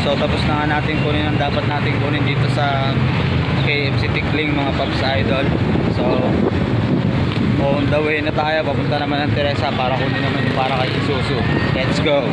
So tapos na nga natin kunin ang dapat natin kunin dito sa KFC Tikling mga Paps Idol. So on the way na tayo, papunta naman ng Teresa para kunin naman yung para kay Isuzu. Let's go!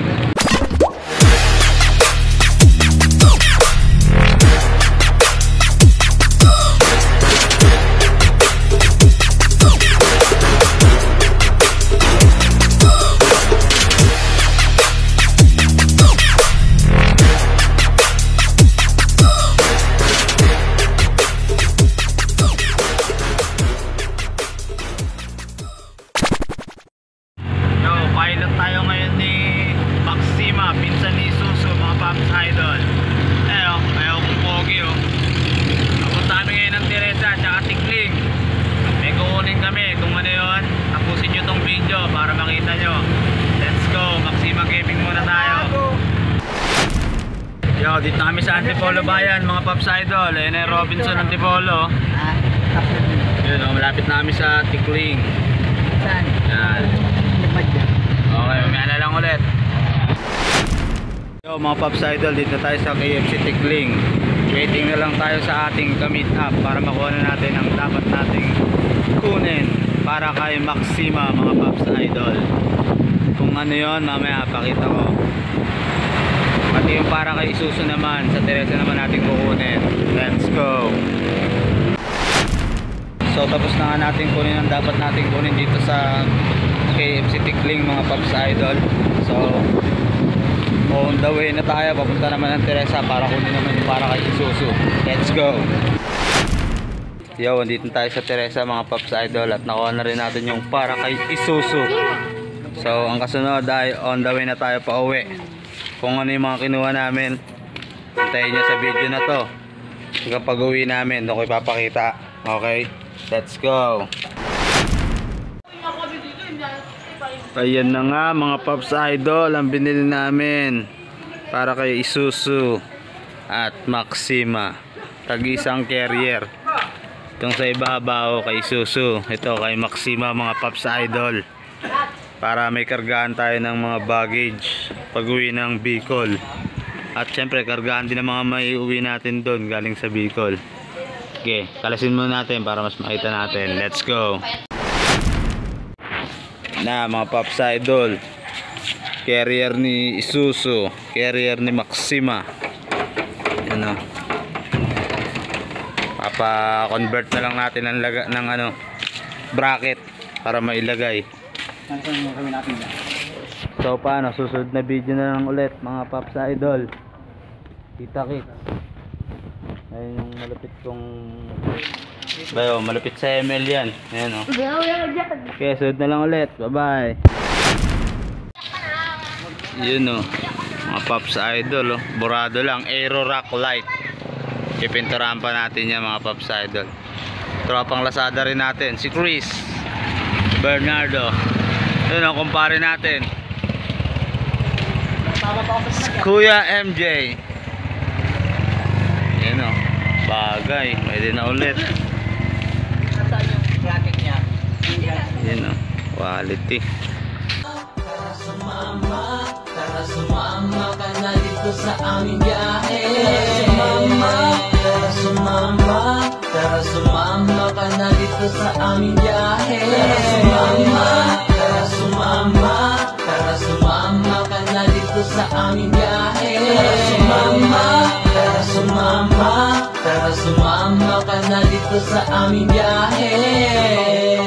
Yo, dito kami sa Antipolo Bayan mga Paps Idol. Ayan ay Robinson Antipolo. Yun o, malapit na kami sa Tikling. Saan? Yan. Okay, mamaya na lang ulit. Yo mga Paps Idol, dito tayo sa KFC Tikling. Waiting na lang tayo sa ating ka-meet up para makuha na natin ang dapat nating kunin para kay Maxima mga Paps Idol. Kung ano yun, mamaya pakita ko. Pati yung para kay Isuzu naman, sa Teresa naman natin kukunin. Let's go! So tapos na nga natin kunin ang dapat natin kunin dito sa KFC Tikling mga Paps Idol. So on the way na tayo, papunta naman ng Teresa para kunin naman yung para kay Isuzu. Let's go! Yo, andito tayo sa Teresa mga Paps Idol at nakuha na rin natin yung para kay Isuzu. So ang kasunod ay on the way na tayo pa uwi. Kung ano yung mga kinuha namin, hintayin nyo sa video na to. Kapag uwi namin, doon ko ipapakita. Okay, let's go. Ayan na nga mga Paps Idol, ang binili namin para kay Isuzu at Maxima. Tag-isang carrier. Itong sa ibabaw kay Isuzu, ito kay Maxima mga Paps Idol. Para may kargahan tayo ng mga baggage pag uwi ng Bicol. At syempre kargahan din ng mga may uwi natin doon galing sa Bicol. Okay, kalasin muna natin para mas makita natin. Let's go. Na mga Paps Idol, carrier ni Isuzu, carrier ni Maxima. Yan o. Papa-convert na lang natin ng ano, bracket para mailagay. So paano, susunod na video na lang ulit mga Paps Idol. Kita kits. Ayun yung malapit kong bayo, malapit sa ML yan. Ayan o. Okay, sunod na lang ulit. Bye bye. Yun o, mga Paps Idol o. Burado lang, Aero Rock Light. Ipinturahan pa natin yan mga Paps Idol. Tropang Lazada rin natin, si Chris Bernardo. Yun o, kumpare natin Kuya MJ. Yan o, bagay, pwede na ulit. Yan o, quality. Tara sumama ka na dito sa aming biyahe. Tara sumama ka na dito sa aming biyahe. Tara sumama ka na dito sa aming biyahe. Tara sumama ka na dito sa aming biyahe.